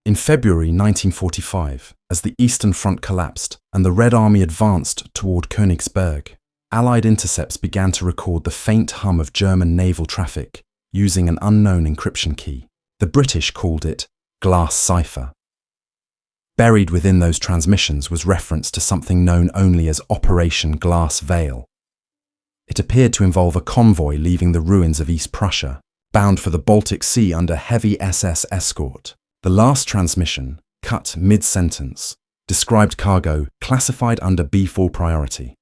In February 1945, as the Eastern Front collapsed and the Red Army advanced toward Königsberg, Allied intercepts began to record the faint hum of German naval traffic using an unknown encryption key. The British called it glass cipher. Buried within those transmissions was reference to something known only as Operation Glass Veil. It appeared to involve a convoy leaving the ruins of East Prussia, bound for the Baltic Sea under heavy SS escort. The last transmission, cut mid-sentence, described cargo classified under B4 priority.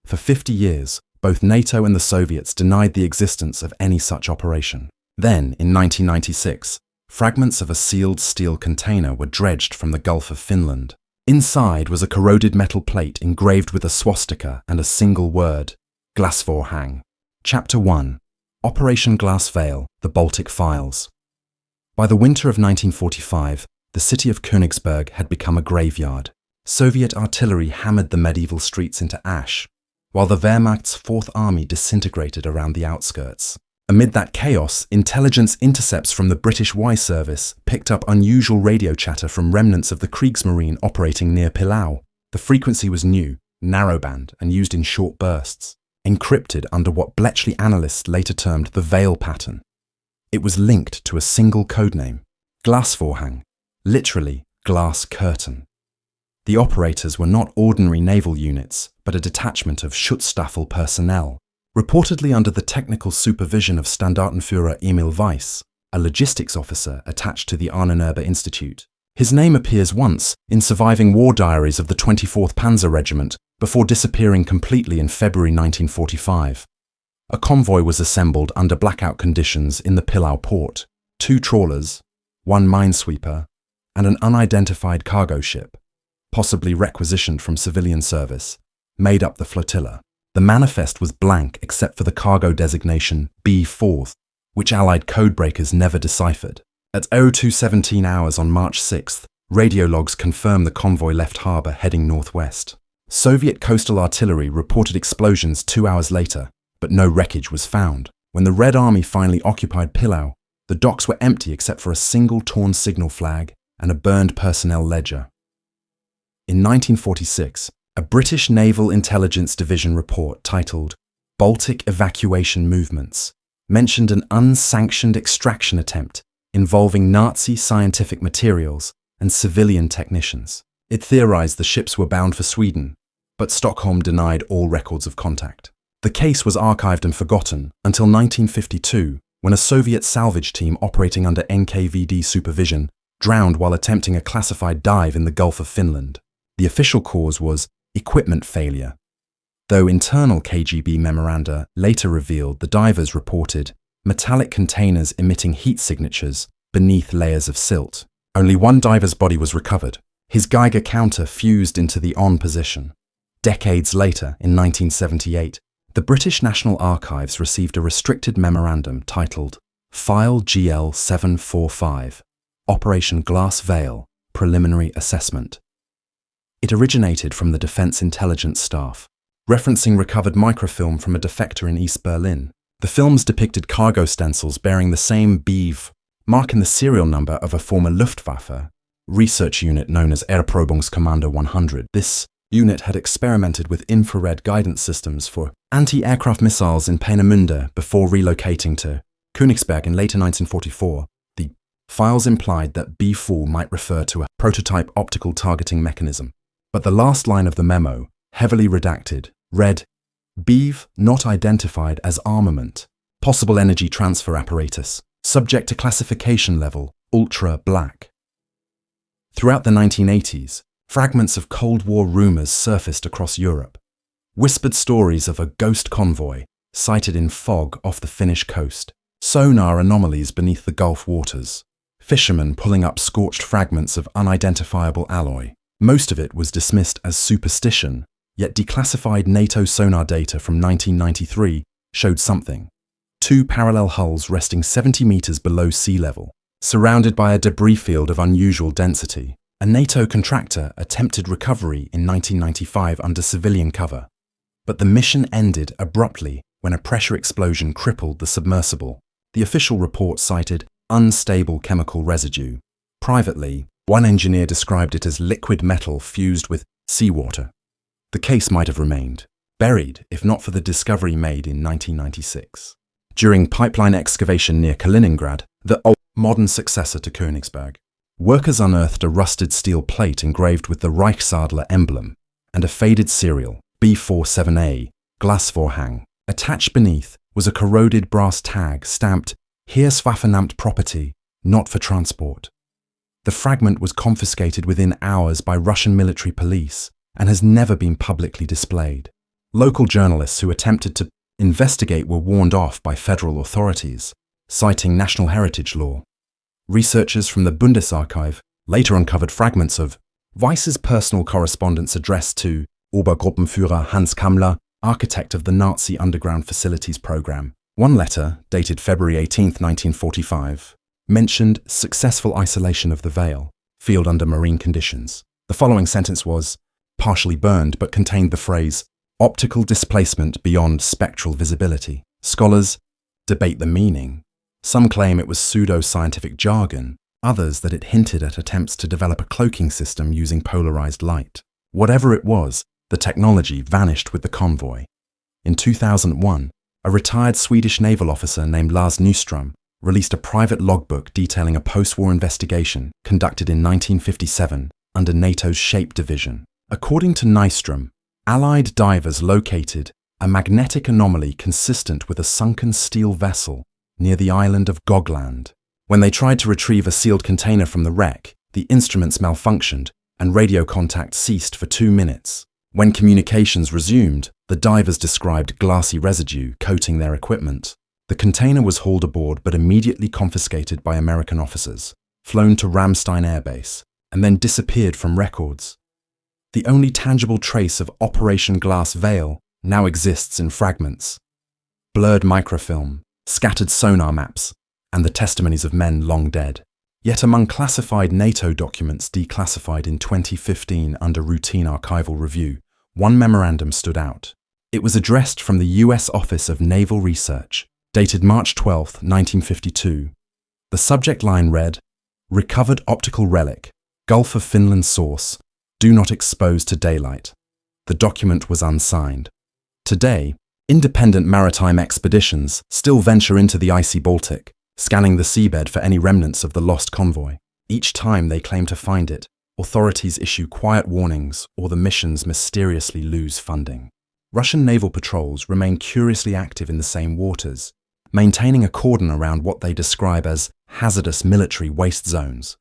For 50 years, both NATO and the Soviets denied the existence of any such operation. Then, in 1996, fragments of a sealed steel container were dredged from the Gulf of Finland. Inside was a corroded metal plate engraved with a swastika and a single word, Glasvorhang. Chapter 1. Operation Glass Veil, the Baltic Files. By the winter of 1945, the city of Königsberg had become a graveyard. Soviet artillery hammered the medieval streets into ash, while the Wehrmacht's Fourth Army disintegrated around the outskirts. Amid that chaos, intelligence intercepts from the British WWII service picked up unusual radio chatter from remnants of the Kriegsmarine operating near Pillau. The frequency was new, narrowband, and used in short bursts, encrypted under what Bletchley analysts later termed the veil pattern. It was linked to a single codename, Glasvorhang, literally glass curtain. The operators were not ordinary naval units, but a detachment of Schutzstaffel personnel, reportedly under the technical supervision of Standartenführer Emil Weiss, a logistics officer attached to the Ahnenerbe Institute. His name appears once in surviving war diaries of the 24th Panzer Regiment before disappearing completely in February 1945. A convoy was assembled under blackout conditions in the Pillau port. 2 trawlers, 1 minesweeper, and an unidentified cargo ship, possibly requisitioned from civilian service, made up the flotilla. The manifest was blank except for the cargo designation B4, which Allied codebreakers never deciphered. At 02:17 hours on March 6th, radio logs confirm the convoy left harbour heading northwest. Soviet coastal artillery reported explosions 2 hours later, but no wreckage was found. When the Red Army finally occupied Pillau, the docks were empty except for a single torn signal flag and a burned personnel ledger. In 1946, a British Naval Intelligence Division report titled Baltic Evacuation Movements mentioned an unsanctioned extraction attempt involving Nazi scientific materials and civilian technicians. It theorized the ships were bound for Sweden, but Stockholm denied all records of contact. The case was archived and forgotten until 1952, when a Soviet salvage team operating under NKVD supervision drowned while attempting a classified dive in the Gulf of Finland. The official cause was equipment failure, though internal KGB memoranda later revealed the divers reported metallic containers emitting heat signatures beneath layers of silt. Only one diver's body was recovered. His Geiger counter fused into the on position. Decades later, in 1978, the British National Archives received a restricted memorandum titled File GL 745, Operation Glass Veil, Preliminary Assessment. It originated from the Defense Intelligence Staff, referencing recovered microfilm from a defector in East Berlin. The films depicted cargo stencils bearing the same BIV, marking the serial number of a former Luftwaffe research unit known as Erprobungskommando 100. This unit had experimented with infrared guidance systems for anti-aircraft missiles in Peenemünde before relocating to Königsberg in later 1944. The files implied that B4 might refer to a prototype optical targeting mechanism, but the last line of the memo, heavily redacted, read, BIV not identified as armament, possible energy transfer apparatus, subject to classification level, ultra black. Throughout the 1980s, fragments of Cold War rumors surfaced across Europe. Whispered stories of a ghost convoy sighted in fog off the Finnish coast, sonar anomalies beneath the Gulf waters, fishermen pulling up scorched fragments of unidentifiable alloy. Most of it was dismissed as superstition, yet declassified NATO sonar data from 1993 showed something. 2 parallel hulls resting 70 meters below sea level, surrounded by a debris field of unusual density. A NATO contractor attempted recovery in 1995 under civilian cover, but the mission ended abruptly when a pressure explosion crippled the submersible. The official report cited unstable chemical residue. Privately, One engineer described it as liquid metal fused with seawater. The case might have remained buried if not for the discovery made in 1996. During pipeline excavation near Kaliningrad, the modern successor to Königsberg, workers unearthed a rusted steel plate engraved with the Reichsadler emblem and a faded serial, B47A, Glasvorhang. Attached beneath was a corroded brass tag stamped, "Hier Waffenamt property, not for transport." The fragment was confiscated within hours by Russian military police and has never been publicly displayed. Local journalists who attempted to investigate were warned off by federal authorities, citing national heritage law. Researchers from the Bundesarchiv later uncovered fragments of Weiss's personal correspondence addressed to Obergruppenführer Hans Kammler, architect of the Nazi underground facilities program. One letter, dated February 18, 1945, mentioned successful isolation of the Veil, field under marine conditions. The following sentence was partially burned but contained the phrase, "optical displacement beyond spectral visibility." Scholars debate the meaning. Some claim it was pseudo-scientific jargon, others that it hinted at attempts to develop a cloaking system using polarized light. Whatever it was, the technology vanished with the convoy. In 2001, a retired Swedish naval officer named Lars Nyström released a private logbook detailing a post-war investigation conducted in 1957 under NATO's Shape Division. According to Nyström, Allied divers located a magnetic anomaly consistent with a sunken steel vessel near the island of Gotland. When they tried to retrieve a sealed container from the wreck, the instruments malfunctioned and radio contact ceased for 2 minutes. When communications resumed, the divers described glassy residue coating their equipment. The container was hauled aboard but immediately confiscated by American officers, flown to Ramstein Air Base, and then disappeared from records. The only tangible trace of Operation Glass Veil now exists in fragments, blurred microfilm, scattered sonar maps, and the testimonies of men long dead. Yet among classified NATO documents declassified in 2015 under routine archival review, one memorandum stood out. It was addressed from the US Office of Naval Research, dated March 12, 1952. The subject line read, "Recovered optical relic, Gulf of Finland source, do not expose to daylight." The document was unsigned. Today, independent maritime expeditions still venture into the icy Baltic, scanning the seabed for any remnants of the lost convoy. Each time they claim to find it, authorities issue quiet warnings or the missions mysteriously lose funding. Russian naval patrols remain curiously active in the same waters, maintaining a cordon around what they describe as hazardous military waste zones.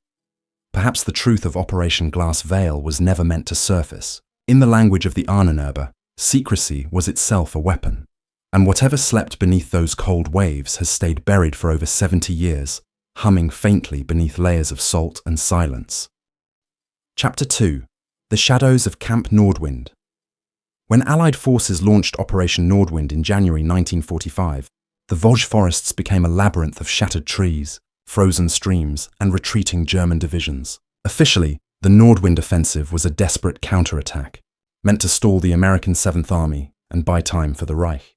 Perhaps the truth of Operation Glass Veil was never meant to surface. In the language of the Ahnenwerber, secrecy was itself a weapon, and whatever slept beneath those cold waves has stayed buried for over 70 years, humming faintly beneath layers of salt and silence. Chapter 2. The Shadows of Camp Nordwind. When Allied forces launched Operation Nordwind in January 1945, the Vosges forests became a labyrinth of shattered trees, frozen streams, and retreating German divisions. Officially, the Nordwind offensive was a desperate counterattack, meant to stall the American 7th Army and buy time for the Reich.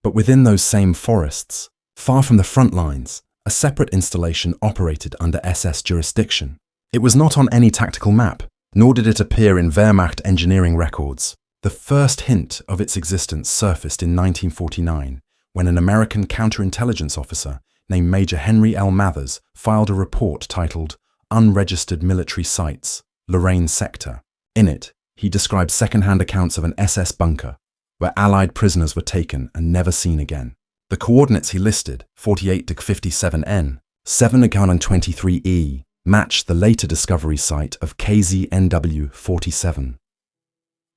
But within those same forests, far from the front lines, a separate installation operated under SS jurisdiction. It was not on any tactical map, nor did it appear in Wehrmacht engineering records. The first hint of its existence surfaced in 1949, when an American counterintelligence officer named Major Henry L. Mathers filed a report titled Unregistered Military Sites, Lorraine Sector. In it, he described second-hand accounts of an SS bunker, where Allied prisoners were taken and never seen again. The coordinates he listed, 48-57N, 7-23E, matched the later discovery site of KZNW-47.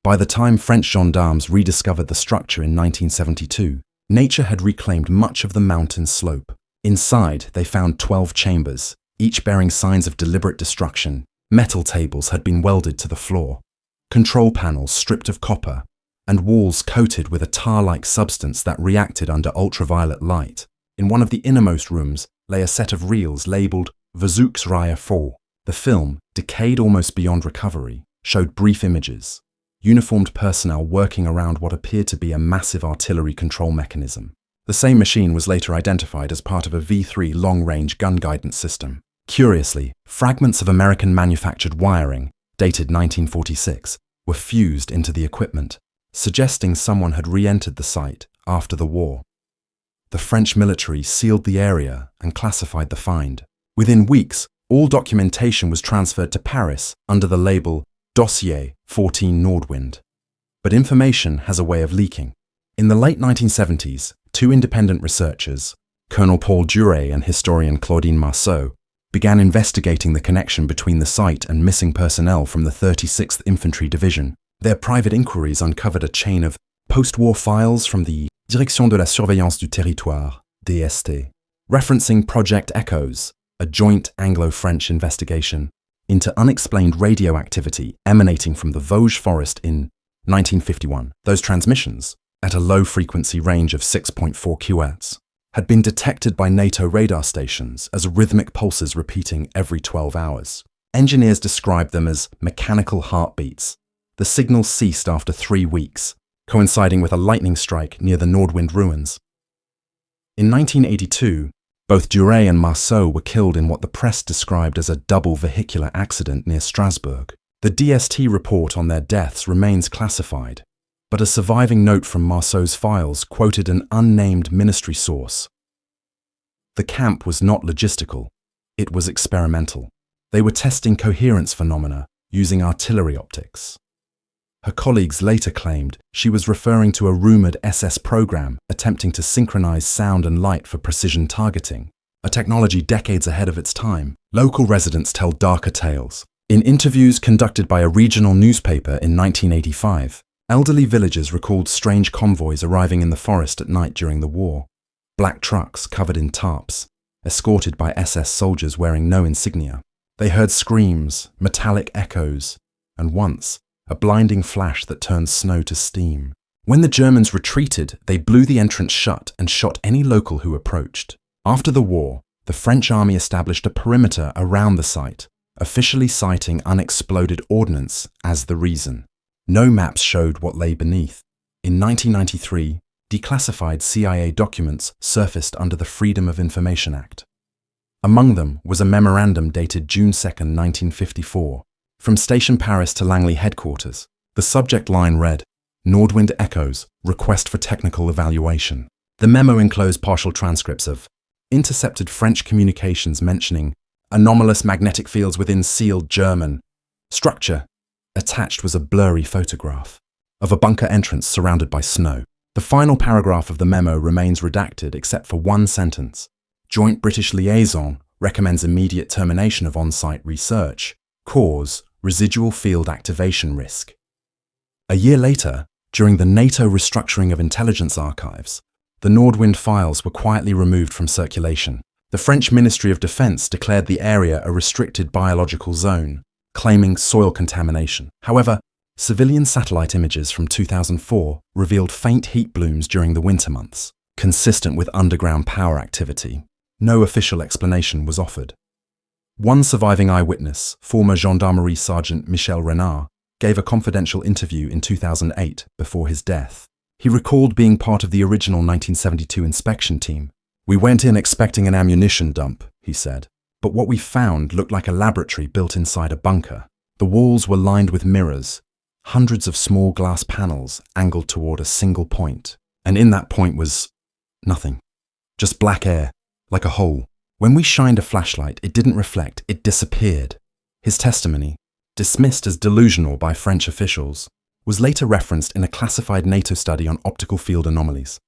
By the time French gendarmes rediscovered the structure in 1972, nature had reclaimed much of the mountain slope. Inside, they found 12 chambers, each bearing signs of deliberate destruction. Metal tables had been welded to the floor, control panels stripped of copper, and walls coated with a tar-like substance that reacted under ultraviolet light. In one of the innermost rooms lay a set of reels labelled Versuchsreihe 4. The film, decayed almost beyond recovery, showed brief images. Uniformed personnel working around what appeared to be a massive artillery control mechanism. The same machine was later identified as part of a V3 long-range gun guidance system. Curiously, fragments of American-manufactured wiring, dated 1946, were fused into the equipment, suggesting someone had re-entered the site after the war. The French military sealed the area and classified the find. Within weeks, all documentation was transferred to Paris under the label Dossier 14 Nordwind. But information has a way of leaking. In the late 1970s, two independent researchers, Colonel Paul Duret and historian Claudine Marceau, began investigating the connection between the site and missing personnel from the 36th Infantry Division. Their private inquiries uncovered a chain of post-war files from the Direction de la Surveillance du Territoire, DST, referencing Project Echoes, a joint Anglo-French investigation into unexplained radioactivity emanating from the Vosges forest in 1951. Those transmissions, at a low frequency range of 6.4 kHz, had been detected by NATO radar stations as rhythmic pulses repeating every 12 hours. Engineers described them as mechanical heartbeats. The signals ceased after 3 weeks, coinciding with a lightning strike near the Nordwind ruins. In 1982, both Duret and Marceau were killed in what the press described as a double vehicular accident near Strasbourg. The DST report on their deaths remains classified, but a surviving note from Marceau's files quoted an unnamed ministry source. The camp was not logistical, it was experimental. They were testing coherence phenomena using artillery optics. Her colleagues later claimed she was referring to a rumored SS program attempting to synchronize sound and light for precision targeting, a technology decades ahead of its time. Local residents tell darker tales. In interviews conducted by a regional newspaper in 1985, elderly villagers recalled strange convoys arriving in the forest at night during the war. Black trucks covered in tarps, escorted by SS soldiers wearing no insignia. They heard screams, metallic echoes, and once, a blinding flash that turned snow to steam. When the Germans retreated, they blew the entrance shut and shot any local who approached. After the war, the French army established a perimeter around the site, officially citing unexploded ordnance as the reason. No maps showed what lay beneath. In 1993, declassified CIA documents surfaced under the Freedom of Information Act. Among them was a memorandum dated June 2, 1954, from Station Paris to Langley headquarters. The subject line read, Nordwind Echoes, Request for Technical Evaluation. The memo enclosed partial transcripts of intercepted French communications mentioning anomalous magnetic fields within sealed German structure. Attached was a blurry photograph of a bunker entrance surrounded by snow. The final paragraph of the memo remains redacted except for one sentence. Joint British Liaison recommends immediate termination of on-site research. Cause, residual field activation risk. A year later, during the NATO restructuring of intelligence archives, the Nordwind files were quietly removed from circulation. The French Ministry of Defense declared the area a restricted biological zone, claiming soil contamination. However, civilian satellite images from 2004 revealed faint heat blooms during the winter months, consistent with underground power activity. No official explanation was offered. One surviving eyewitness, former Gendarmerie Sergeant Michel Renard, gave a confidential interview in 2008 before his death. He recalled being part of the original 1972 inspection team. We went in expecting an ammunition dump, he said, but what we found looked like a laboratory built inside a bunker. The walls were lined with mirrors, hundreds of small glass panels angled toward a single point, and in that point was nothing, just black air, like a hole. When we shined a flashlight, it didn't reflect, it disappeared. His testimony, dismissed as delusional by French officials, was later referenced in a classified NATO study on optical field anomalies.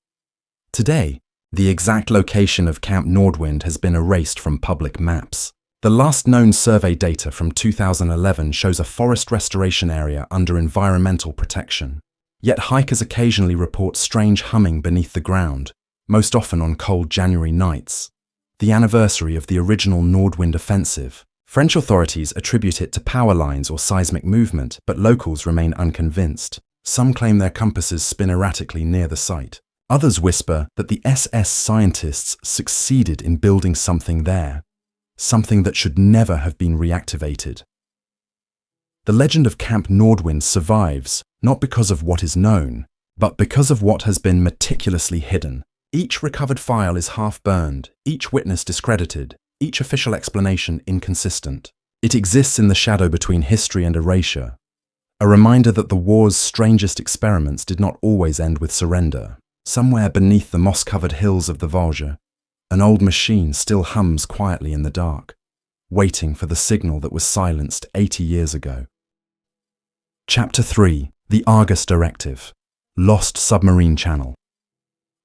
Today, the exact location of Camp Nordwind has been erased from public maps. The last known survey data from 2011 shows a forest restoration area under environmental protection. Yet hikers occasionally report strange humming beneath the ground, most often on cold January nights. The anniversary of the original Nordwind offensive. French authorities attribute it to power lines or seismic movement, but locals remain unconvinced. Some claim their compasses spin erratically near the site. Others whisper that the SS scientists succeeded in building something there, something that should never have been reactivated. The legend of Camp Nordwind survives, not because of what is known, but because of what has been meticulously hidden. Each recovered file is half burned, each witness discredited, each official explanation inconsistent. It exists in the shadow between history and erasure, a reminder that the war's strangest experiments did not always end with surrender. Somewhere beneath the moss-covered hills of the Volga, an old machine still hums quietly in the dark, waiting for the signal that was silenced 80 years ago. Chapter 3: The Argus Directive. Lost Submarine Channel.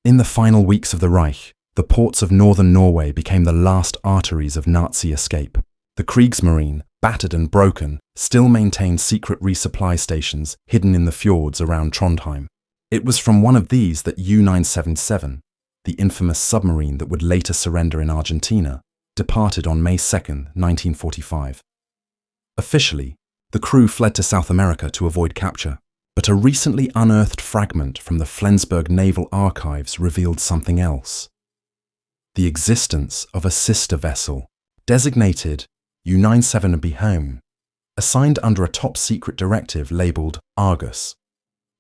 In the final weeks of the Reich, the ports of northern Norway became the last arteries of Nazi escape. The Kriegsmarine, battered and broken, still maintained secret resupply stations hidden in the fjords around Trondheim. It was from one of these that U-977, the infamous submarine that would later surrender in Argentina, departed on May 2, 1945. Officially, the crew fled to South America to avoid capture, but a recently unearthed fragment from the Flensburg Naval Archives revealed something else. The existence of a sister vessel, designated U-977B Home, assigned under a top-secret directive labelled Argus.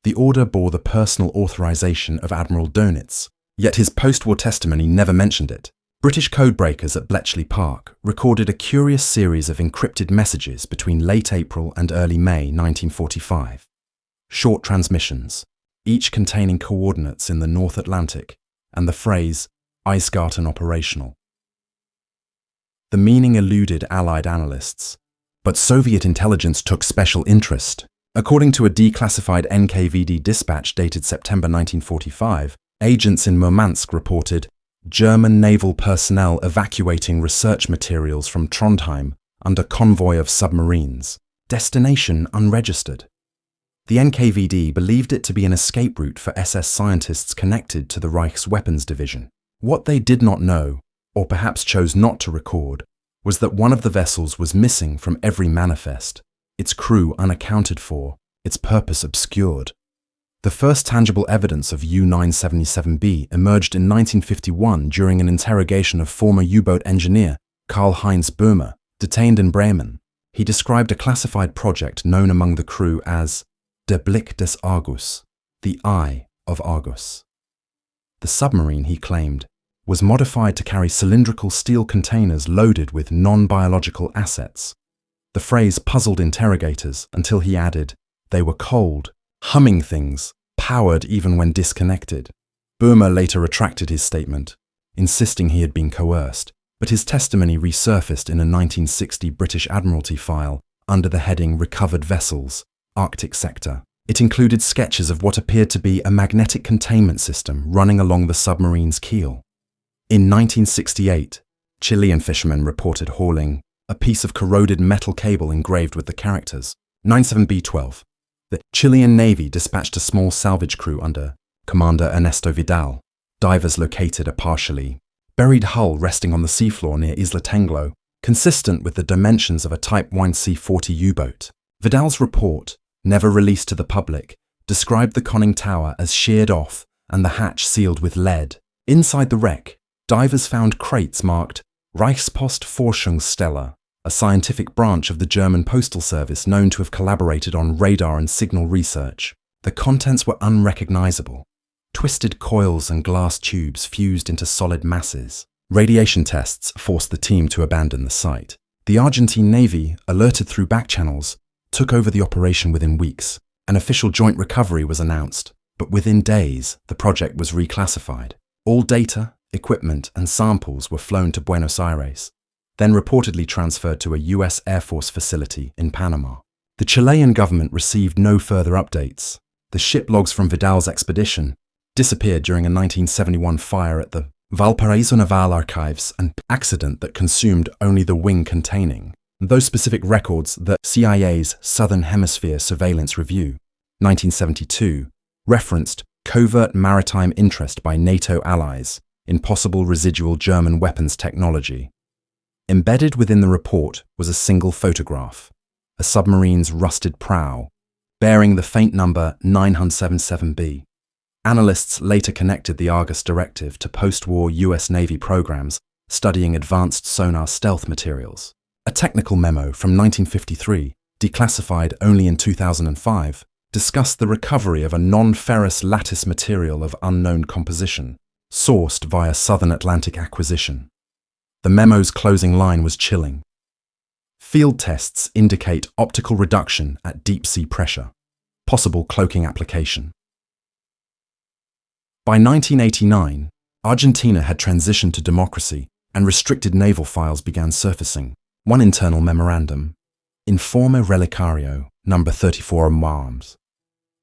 The order bore the personal authorization of Admiral Dönitz, yet his post-war testimony never mentioned it. British codebreakers at Bletchley Park recorded a curious series of encrypted messages between late April and early May 1945. Short transmissions, each containing coordinates in the North Atlantic, and the phrase, Eisgarten operational. The meaning eluded Allied analysts, but Soviet intelligence took special interest. According to a declassified NKVD dispatch dated September 1945, agents in Murmansk reported German naval personnel evacuating research materials from Trondheim under convoy of submarines. Destination unregistered. The NKVD believed it to be an escape route for SS scientists connected to the Reich's weapons division. What they did not know, or perhaps chose not to record, was that one of the vessels was missing from every manifest, its crew unaccounted for, its purpose obscured. The first tangible evidence of U-977B emerged in 1951 during an interrogation of former U-boat engineer Karl-Heinz Böhmer, detained in Bremen. He described a classified project known among the crew as Der Blick des Argus, the Eye of Argus. The submarine, he claimed, was modified to carry cylindrical steel containers loaded with non-biological assets. The phrase puzzled interrogators until he added, they were cold, humming things, powered even when disconnected. Böhmer later retracted his statement, insisting he had been coerced, but his testimony resurfaced in a 1960 British Admiralty file under the heading Recovered Vessels, Arctic Sector. It included sketches of what appeared to be a magnetic containment system running along the submarine's keel. In 1968, Chilean fishermen reported hauling a piece of corroded metal cable engraved with the characters 97B12. The Chilean Navy dispatched a small salvage crew under Commander Ernesto Vidal. Divers located a partially buried hull resting on the seafloor near Isla Tenglo, consistent with the dimensions of a Type 1C-40 U-boat. Vidal's report, never released to the public, described the conning tower as sheared off and the hatch sealed with lead. Inside the wreck, divers found crates marked Reichspostforschungsstelle, a scientific branch of the German Postal Service known to have collaborated on radar and signal research. The contents were unrecognizable. Twisted coils and glass tubes fused into solid masses. Radiation tests forced the team to abandon the site. The Argentine Navy, alerted through back channels, took over the operation within weeks. An official joint recovery was announced, but within days, the project was reclassified. All data, equipment, and samples were flown to Buenos Aires, then reportedly transferred to a US Air Force facility in Panama. The Chilean government received no further updates. The ship logs from Vidal's expedition disappeared during a 1971 fire at the Valparaiso Naval Archives, an accident that consumed only the wing containing those specific records. The CIA's Southern Hemisphere Surveillance Review, 1972, referenced covert maritime interest by NATO allies in possible residual German weapons technology. Embedded within the report was a single photograph, a submarine's rusted prow, bearing the faint number 977B. Analysts later connected the Argus Directive to post-war US Navy programs studying advanced sonar stealth materials. A technical memo from 1953, declassified only in 2005, discussed the recovery of a non-ferrous lattice material of unknown composition, sourced via Southern Atlantic acquisition. The The memo's closing line was chilling. Field tests indicate optical reduction at deep-sea pressure. Possible cloaking application. By 1989, Argentina had transitioned to democracy and restricted naval files began surfacing. One internal memorandum, Informe Relicario, number 34 Marms,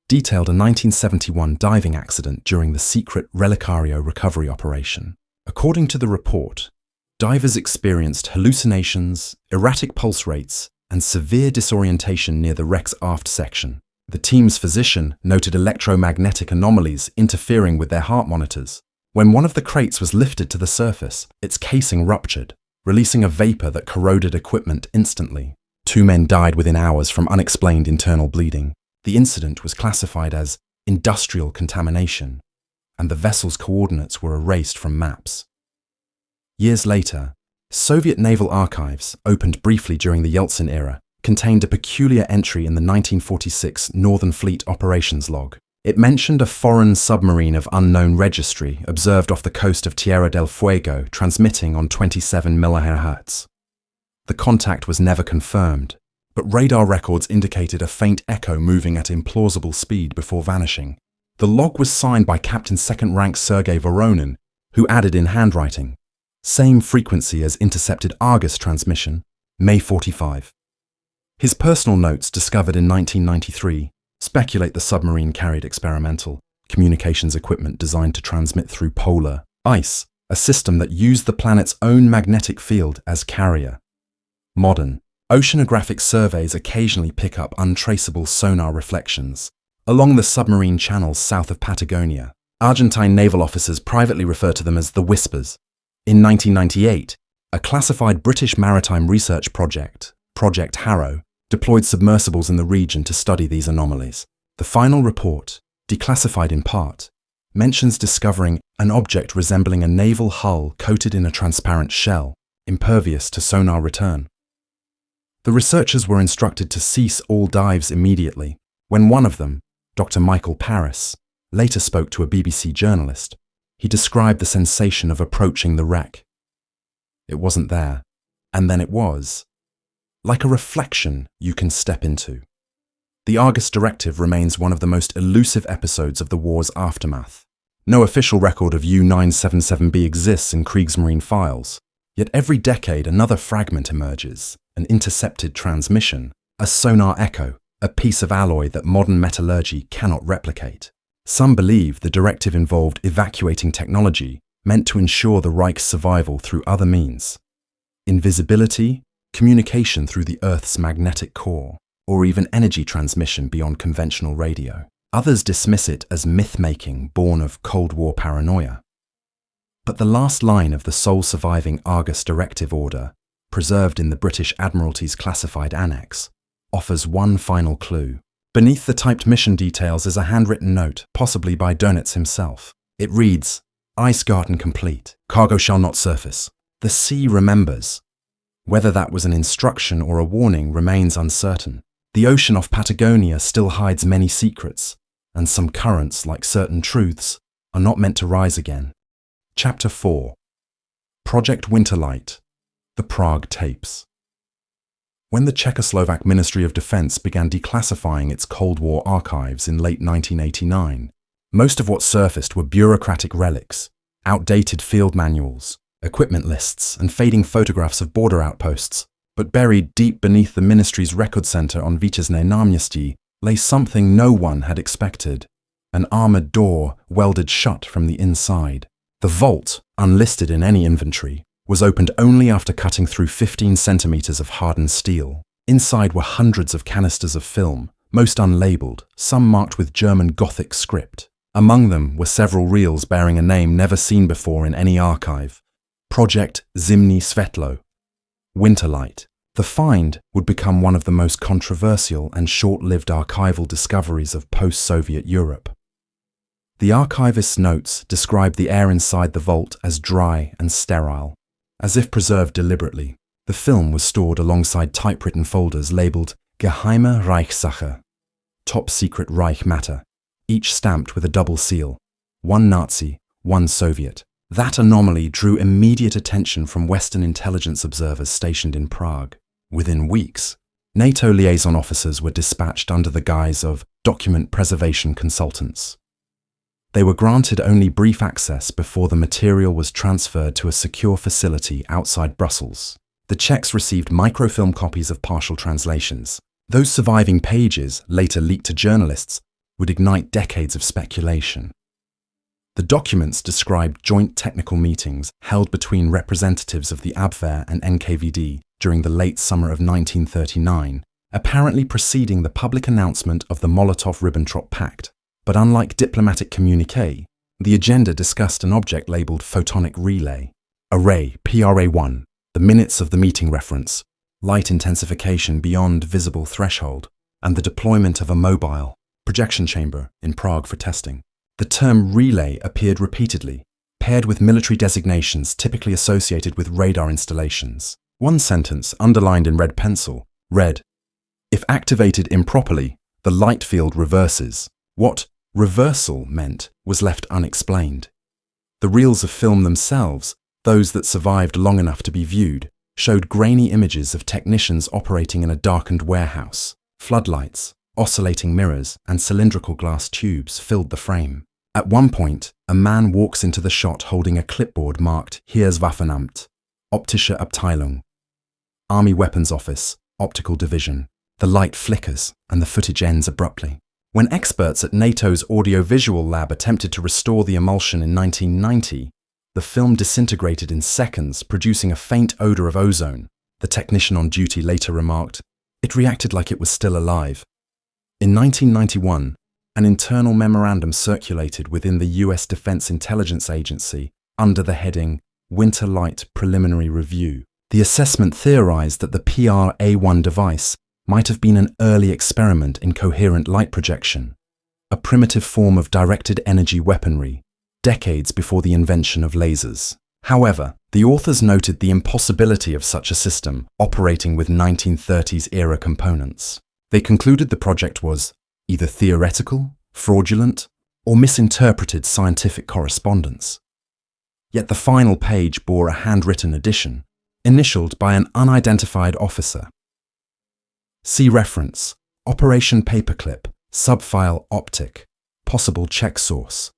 detailed a 1971 diving accident during the secret Relicario recovery operation. According to the report, divers experienced hallucinations, erratic pulse rates, and severe disorientation near the wreck's aft section. The team's physician noted electromagnetic anomalies interfering with their heart monitors. When one of the crates was lifted to the surface, its casing ruptured, releasing a vapor that corroded equipment instantly. 2 men died within hours from unexplained internal bleeding. The incident was classified as industrial contamination, and the vessel's coordinates were erased from maps. Years later, Soviet naval archives, opened briefly during the Yeltsin era, contained a peculiar entry in the 1946 Northern Fleet operations log. It mentioned a foreign submarine of unknown registry observed off the coast of Tierra del Fuego transmitting on 27 MHz. The contact was never confirmed, but radar records indicated a faint echo moving at implausible speed before vanishing. The log was signed by Captain Second Rank Sergei Voronin, who added in handwriting, same frequency as intercepted Argus transmission, May 45. His personal notes, discovered in 1993, speculate the submarine carried experimental communications equipment designed to transmit through polar ice, a system that used the planet's own magnetic field as carrier. Modern oceanographic surveys occasionally pick up untraceable sonar reflections along the submarine channels south of Patagonia. Argentine naval officers privately refer to them as the Whispers. In 1998, a classified British maritime research project, Project Harrow, deployed submersibles in the region to study these anomalies. The final report, declassified in part, mentions discovering an object resembling a naval hull coated in a transparent shell, impervious to sonar return. The researchers were instructed to cease all dives immediately, when one of them, Dr. Michael Paris, later spoke to a BBC journalist. He described the sensation of approaching the wreck. It wasn't there, and then it was. Like a reflection you can step into. The Argus Directive remains one of the most elusive episodes of the war's aftermath. No official record of U-977B exists in Kriegsmarine files, yet every decade another fragment emerges, an intercepted transmission, a sonar echo, a piece of alloy that modern metallurgy cannot replicate. Some believe the directive involved evacuating technology meant to ensure the Reich's survival through other means. Invisibility, communication through the Earth's magnetic core, or even energy transmission beyond conventional radio. Others dismiss it as myth-making born of Cold War paranoia. But the last line of the sole surviving Argus Directive order, preserved in the British Admiralty's classified annex, offers one final clue. Beneath the typed mission details is a handwritten note, possibly by Dönitz himself. It reads, "Ice garden complete. Cargo shall not surface. The sea remembers." Whether that was an instruction or a warning remains uncertain. The ocean off Patagonia still hides many secrets, and some currents, like certain truths, are not meant to rise again. Chapter 4. Project Winterlight. The Prague Tapes. When the Czechoslovak Ministry of Defense began declassifying its Cold War archives in late 1989, most of what surfaced were bureaucratic relics, outdated field manuals, equipment lists, and fading photographs of border outposts. But buried deep beneath the ministry's record center on Vítězné náměstí lay something no one had expected: an armored door welded shut from the inside. The vault, unlisted in any inventory, was opened only after cutting through 15 centimeters of hardened steel. Inside were hundreds of canisters of film, most unlabeled, some marked with German Gothic script. Among them were several reels bearing a name never seen before in any archive: Project Zimní Světlo, Winterlight. The find would become one of the most controversial and short-lived archival discoveries of post-Soviet Europe. The archivist's notes described the air inside the vault as dry and sterile, as if preserved deliberately. The film was stored alongside typewritten folders labeled Geheime Reichssache, Top Secret Reich Matter, each stamped with a double seal, one Nazi, one Soviet. That anomaly drew immediate attention from Western intelligence observers stationed in Prague. Within weeks, NATO liaison officers were dispatched under the guise of document preservation consultants. They were granted only brief access before the material was transferred to a secure facility outside Brussels. The Czechs received microfilm copies of partial translations. Those surviving pages, later leaked to journalists, would ignite decades of speculation. The documents described joint technical meetings held between representatives of the Abwehr and NKVD during the late summer of 1939, apparently preceding the public announcement of the Molotov-Ribbentrop Pact. But unlike diplomatic communiqué, the agenda discussed an object labeled photonic relay, array PRA1, the minutes of the meeting reference, light intensification beyond visible threshold, and the deployment of a mobile projection chamber in Prague for testing. The term relay appeared repeatedly, paired with military designations typically associated with radar installations. One sentence, underlined in red pencil, read, "If activated improperly, the light field reverses." What reversal meant was left unexplained. The reels of film themselves, those that survived long enough to be viewed, showed grainy images of technicians operating in a darkened warehouse. Floodlights, oscillating mirrors, and cylindrical glass tubes filled the frame. At one point, a man walks into the shot holding a clipboard marked Heer's Waffenamt, Optische Abteilung, Army Weapons Office, Optical Division. The light flickers and the footage ends abruptly. When experts at NATO's audiovisual lab attempted to restore the emulsion in 1990, the film disintegrated in seconds, producing a faint odor of ozone. The technician on duty later remarked, "It reacted like it was still alive." In 1991, an internal memorandum circulated within the US Defense Intelligence Agency under the heading Winterlight Preliminary Review. The assessment theorized that the PRA1 device might have been an early experiment in coherent light projection, a primitive form of directed energy weaponry, decades before the invention of lasers. However, the authors noted the impossibility of such a system operating with 1930s-era components. They concluded the project was either theoretical, fraudulent, or misinterpreted scientific correspondence. Yet the final page bore a handwritten addition, initialed by an unidentified officer. See reference, Operation Paperclip, subfile Optic, possible Czech source.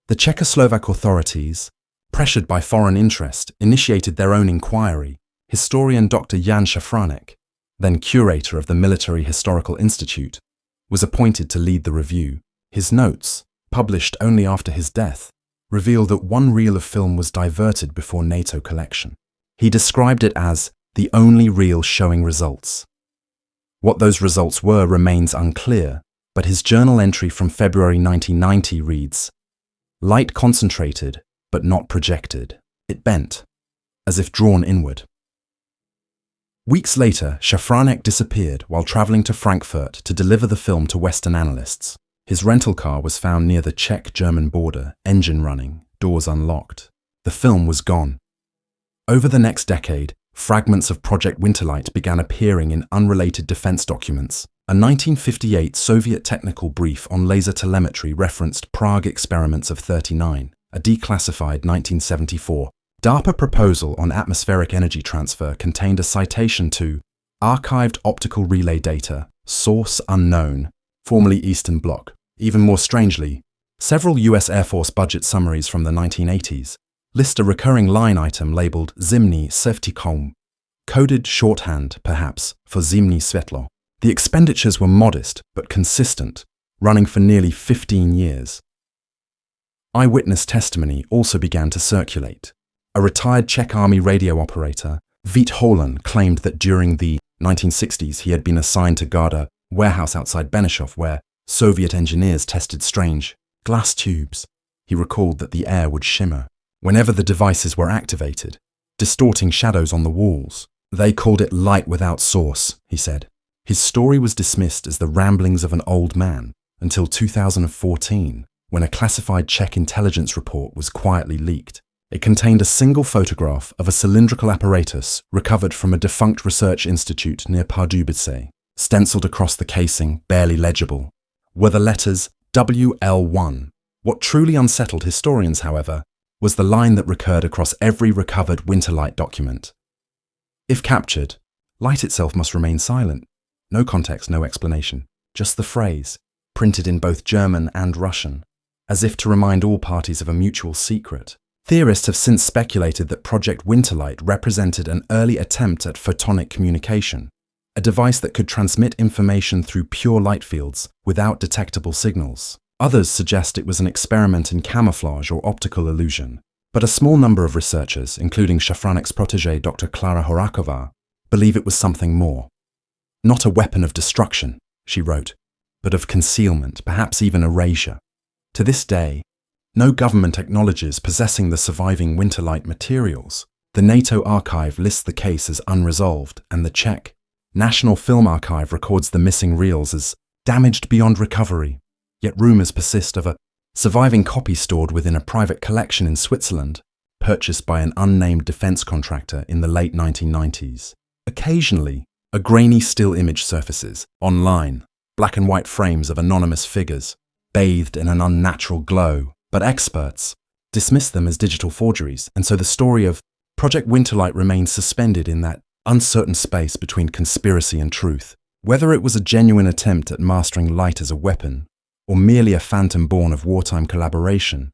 The Czechoslovak authorities, pressured by foreign interest, initiated their own inquiry. Historian Dr. Jan Šafránek, then curator of the Military Historical Institute, was appointed to lead the review. His notes, published only after his death, reveal that one reel of film was diverted before NATO collection. He described it as the only reel showing results. What those results were remains unclear, but his journal entry from February 1990 reads, "Light concentrated, but not projected. It bent, as if drawn inward." Weeks later, Šafránek disappeared while traveling to Frankfurt to deliver the film to Western analysts. His rental car was found near the Czech-German border, engine running, doors unlocked. The film was gone. Over the next decade, fragments of Project Winterlight began appearing in unrelated defense documents. A 1958 Soviet technical brief on laser telemetry referenced Prague experiments of 39, a declassified 1974 DARPA proposal on atmospheric energy transfer contained a citation to archived optical relay data, source unknown, formerly Eastern Bloc. Even more strangely, several US Air Force budget summaries from the 1980s list a recurring line item labeled Zimny Sevtikom, coded shorthand, perhaps, for Zimny Svetlo. The expenditures were modest but consistent, running for nearly 15 years. Eyewitness testimony also began to circulate. A retired Czech army radio operator, Vít Holan, claimed that during the 1960s he had been assigned to guard a warehouse outside Benešov where Soviet engineers tested strange glass tubes. He recalled that the air would shimmer whenever the devices were activated, distorting shadows on the walls. They called it light without source, he said. His story was dismissed as the ramblings of an old man until 2014, when a classified Czech intelligence report was quietly leaked. It contained a single photograph of a cylindrical apparatus recovered from a defunct research institute near Pardubice. Stenciled across the casing, barely legible, were the letters WL1. What truly unsettled historians, however, was the line that recurred across every recovered Winterlight document. If captured, light itself must remain silent. No context, no explanation, just the phrase, printed in both German and Russian, as if to remind all parties of a mutual secret. Theorists have since speculated that Project Winterlight represented an early attempt at photonic communication, a device that could transmit information through pure light fields without detectable signals. Others suggest it was an experiment in camouflage or optical illusion, but a small number of researchers, including Shafranik's protégé Dr. Klara Horakova, believe it was something more. Not a weapon of destruction, she wrote, but of concealment, perhaps even erasure. To this day, no government acknowledges possessing the surviving Winterlight materials. The NATO archive lists the case as unresolved, and the Czech National Film Archive records the missing reels as damaged beyond recovery. Yet rumours persist of a surviving copy stored within a private collection in Switzerland, purchased by an unnamed defence contractor in the late 1990s. Occasionally, a grainy still image surfaces online, black and white frames of anonymous figures, bathed in an unnatural glow, but experts dismiss them as digital forgeries, and so the story of Project Winterlight remains suspended in that uncertain space between conspiracy and truth. Whether it was a genuine attempt at mastering light as a weapon, or merely a phantom born of wartime collaboration,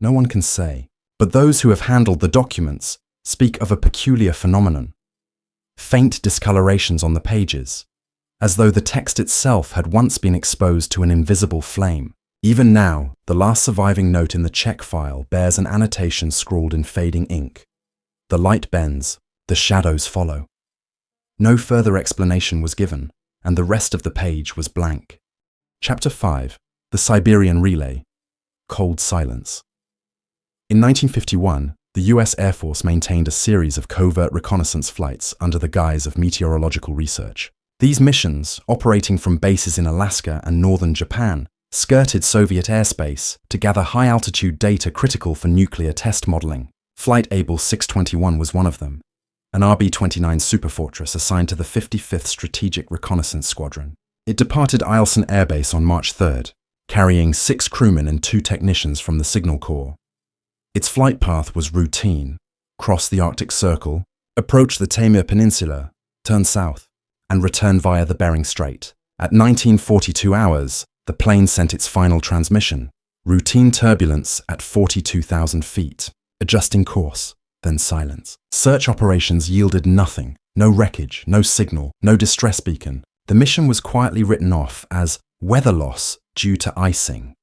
no one can say. But those who have handled the documents speak of a peculiar phenomenon. Faint discolorations on the pages, as though the text itself had once been exposed to an invisible flame. Even now, the last surviving note in the Czech file bears an annotation scrawled in fading ink. The light bends, the shadows follow. No further explanation was given, and the rest of the page was blank. Chapter 5. The Siberian Relay. Cold Silence. In 1951, the US Air Force maintained a series of covert reconnaissance flights under the guise of meteorological research. These missions, operating from bases in Alaska and northern Japan, skirted Soviet airspace to gather high-altitude data critical for nuclear test modeling. Flight Able 621 was one of them, an RB-29 Superfortress assigned to the 55th Strategic Reconnaissance Squadron. It departed Eielson Air Base on March 3rd, carrying 6 crewmen and 2 technicians from the Signal Corps. Its flight path was routine: cross the Arctic Circle, approach the Taimyr Peninsula, turn south, and return via the Bering Strait. At 1942 hours, the plane sent its final transmission: routine turbulence at 42,000 feet, adjusting course, then silence. Search operations yielded nothing: no wreckage, no signal, no distress beacon. The mission was quietly written off as weather loss due to icing.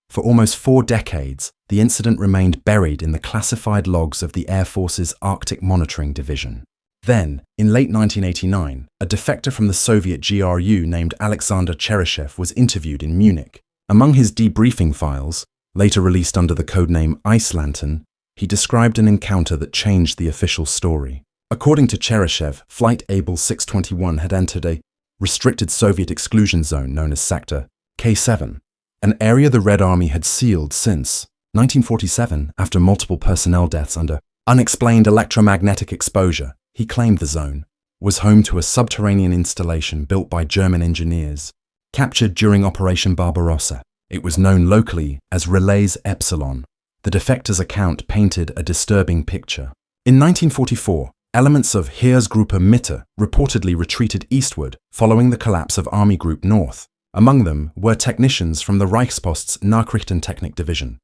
For almost 4 decades, the incident remained buried in the classified logs of the Air Force's Arctic Monitoring Division. Then, in late 1989, a defector from the Soviet GRU named Alexander Cheryshev was interviewed in Munich. Among his debriefing files, later released under the codename Ice Lantern, he described an encounter that changed the official story. According to Cheryshev, Flight Able 621 had entered a restricted Soviet exclusion zone known as Sector K7, an area the Red Army had sealed since 1947 after multiple personnel deaths under unexplained electromagnetic exposure. He claimed the zone was home to a subterranean installation built by German engineers, captured during Operation Barbarossa. It was known locally as Relays Epsilon. The defector's account painted a disturbing picture. In 1944, elements of Heeresgruppe Mitte reportedly retreated eastward following the collapse of Army Group North. Among them were technicians from the Reichspost's Nachrichtentechnik division,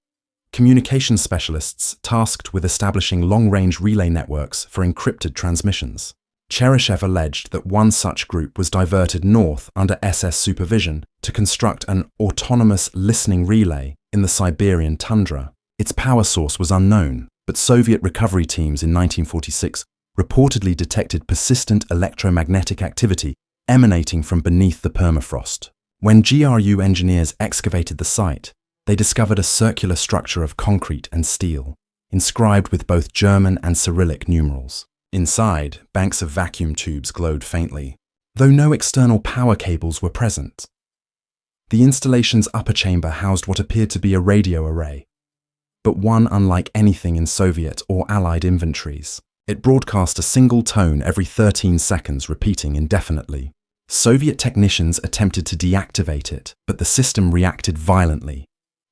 communications specialists tasked with establishing long-range relay networks for encrypted transmissions. Cheryshev alleged that one such group was diverted north under SS supervision to construct an autonomous listening relay in the Siberian tundra. Its power source was unknown, but Soviet recovery teams in 1946 reportedly detected persistent electromagnetic activity emanating from beneath the permafrost. When GRU engineers excavated the site, they discovered a circular structure of concrete and steel, inscribed with both German and Cyrillic numerals. Inside, banks of vacuum tubes glowed faintly, though no external power cables were present. The installation's upper chamber housed what appeared to be a radio array, but one unlike anything in Soviet or Allied inventories. It broadcast a single tone every 13 seconds, repeating indefinitely. Soviet technicians attempted to deactivate it, but the system reacted violently.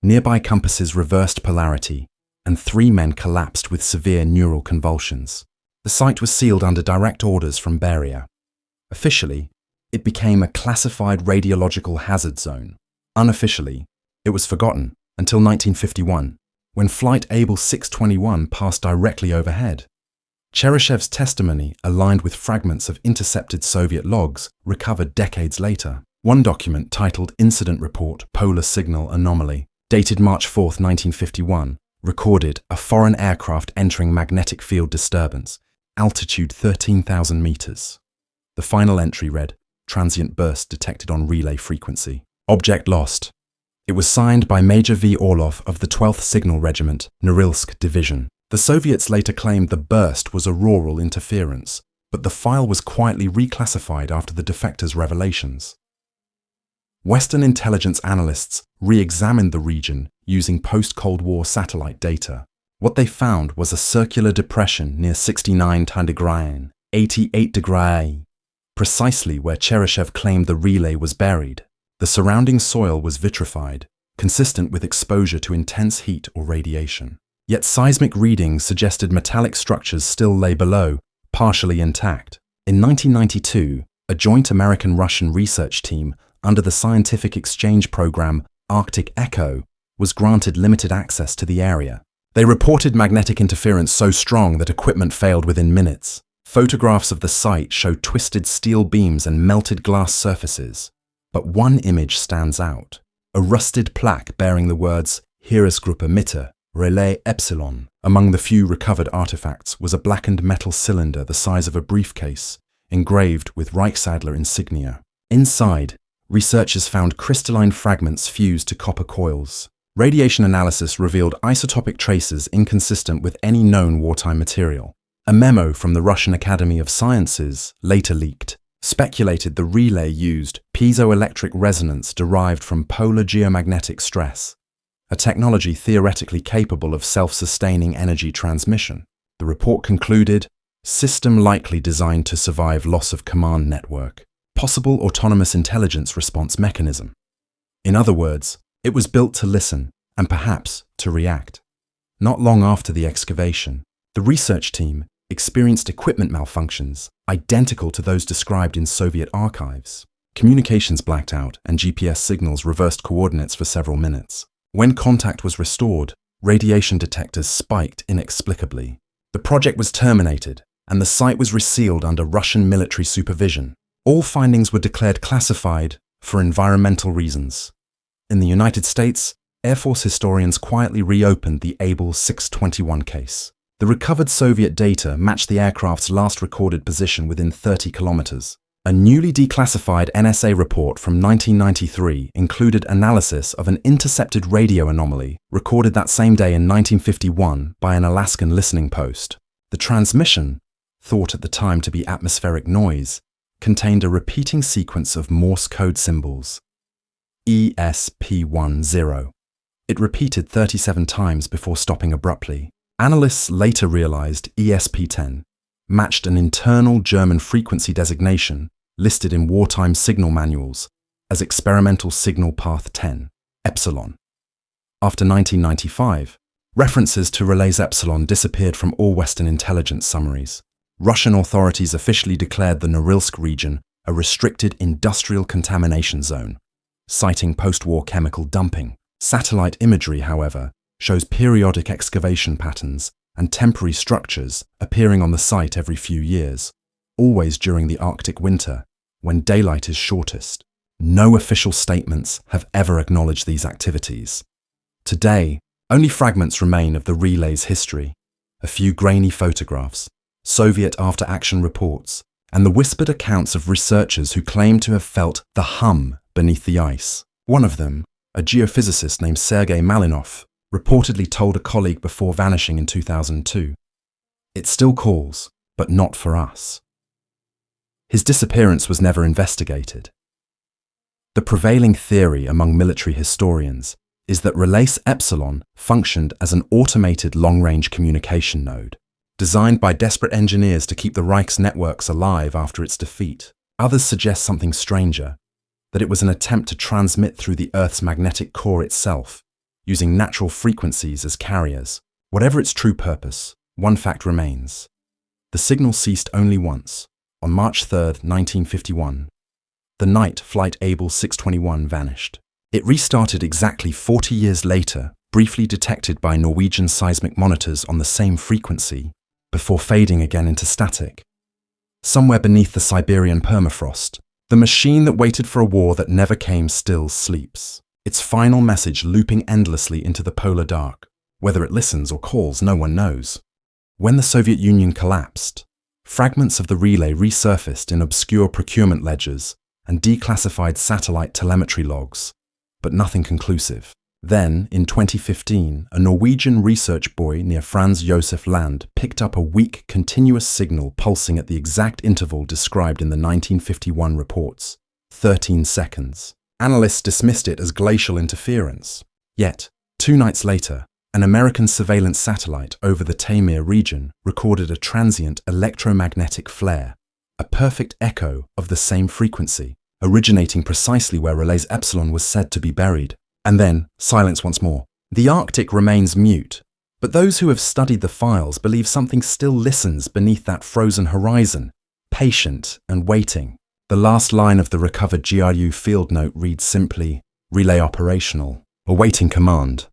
Nearby compasses reversed polarity, and 3 men collapsed with severe neural convulsions. The site was sealed under direct orders from Beria. Officially, it became a classified radiological hazard zone. Unofficially, it was forgotten until 1951, when Flight Able 621 passed directly overhead. Cheryshev's testimony aligned with fragments of intercepted Soviet logs recovered decades later. One document titled Incident Report Polar Signal Anomaly, dated March 4, 1951, recorded a foreign aircraft entering magnetic field disturbance, altitude 13,000 meters. The final entry read, transient burst detected on relay frequency. Object lost. It was signed by Major V. Orlov of the 12th Signal Regiment, Norilsk Division. The Soviets later claimed the burst was auroral interference, but the file was quietly reclassified after the defectors' revelations. Western intelligence analysts re-examined the region using post-Cold War satellite data. What they found was a circular depression near 69 Tandegrain, 88 degree, precisely where Cheryshev claimed the relay was buried. The surrounding soil was vitrified, consistent with exposure to intense heat or radiation. Yet seismic readings suggested metallic structures still lay below, partially intact. In 1992, a joint American-Russian research team under the scientific exchange program Arctic Echo was granted limited access to the area. They reported magnetic interference so strong that equipment failed within minutes. Photographs of the site showed twisted steel beams and melted glass surfaces. But one image stands out, a rusted plaque bearing the words Heeresgruppe Mitte, Relais Epsilon. Among the few recovered artifacts was a blackened metal cylinder the size of a briefcase, engraved with Reichsadler insignia. Inside, researchers found crystalline fragments fused to copper coils. Radiation analysis revealed isotopic traces inconsistent with any known wartime material. A memo from the Russian Academy of Sciences, later leaked, speculated the relay used piezoelectric resonance derived from polar geomagnetic stress, a technology theoretically capable of self-sustaining energy transmission. The report concluded, system likely designed to survive loss of command network, possible autonomous intelligence response mechanism. In other words, it was built to listen and perhaps to react. Not long after the excavation, the research team experienced equipment malfunctions identical to those described in Soviet archives. Communications blacked out and GPS signals reversed coordinates for several minutes. When contact was restored, radiation detectors spiked inexplicably. The project was terminated and the site was resealed under Russian military supervision. All findings were declared classified for environmental reasons. In the United States, Air Force historians quietly reopened the Able 621 case. The recovered Soviet data matched the aircraft's last recorded position within 30 kilometers. A newly declassified NSA report from 1993 included analysis of an intercepted radio anomaly recorded that same day in 1951 by an Alaskan listening post. The transmission, thought at the time to be atmospheric noise, contained a repeating sequence of Morse code symbols. ESP10. It repeated 37 times before stopping abruptly. Analysts later realized ESP10 matched an internal German frequency designation listed in wartime signal manuals as experimental signal path 10, Epsilon. After 1995, references to Relays Epsilon disappeared from all Western intelligence summaries. Russian authorities officially declared the Norilsk region a restricted industrial contamination zone, citing post-war chemical dumping. Satellite imagery, however, shows periodic excavation patterns and temporary structures appearing on the site every few years, always during the Arctic winter, when daylight is shortest. No official statements have ever acknowledged these activities. Today, only fragments remain of the relay's history, a few grainy photographs, Soviet after-action reports, and the whispered accounts of researchers who claim to have felt the hum beneath the ice. One of them, a geophysicist named Sergei Malinov, reportedly told a colleague before vanishing in 2002, "It still calls, but not for us." His disappearance was never investigated. The prevailing theory among military historians is that Relays Epsilon functioned as an automated long-range communication node, designed by desperate engineers to keep the Reich's networks alive after its defeat. Others suggest something stranger, that it was an attempt to transmit through the Earth's magnetic core itself, using natural frequencies as carriers. Whatever its true purpose, one fact remains. The signal ceased only once, on March 3, 1951. The night Flight Able 621 vanished. It restarted exactly 40 years later, briefly detected by Norwegian seismic monitors on the same frequency, before fading again into static. Somewhere beneath the Siberian permafrost, the machine that waited for a war that never came still sleeps, its final message looping endlessly into the polar dark. Whether it listens or calls, no one knows. When the Soviet Union collapsed, fragments of the relay resurfaced in obscure procurement ledgers and declassified satellite telemetry logs, but nothing conclusive. Then, in 2015, a Norwegian research buoy near Franz Josef Land picked up a weak, continuous signal pulsing at the exact interval described in the 1951 reports, 13 seconds. Analysts dismissed it as glacial interference. Yet, 2 nights later, an American surveillance satellite over the Taimyr region recorded a transient electromagnetic flare, a perfect echo of the same frequency, originating precisely where Relais Epsilon was said to be buried. And then, silence once more. The Arctic remains mute, but those who have studied the files believe something still listens beneath that frozen horizon, patient and waiting. The last line of the recovered GRU field note reads simply, "Relay operational," awaiting command.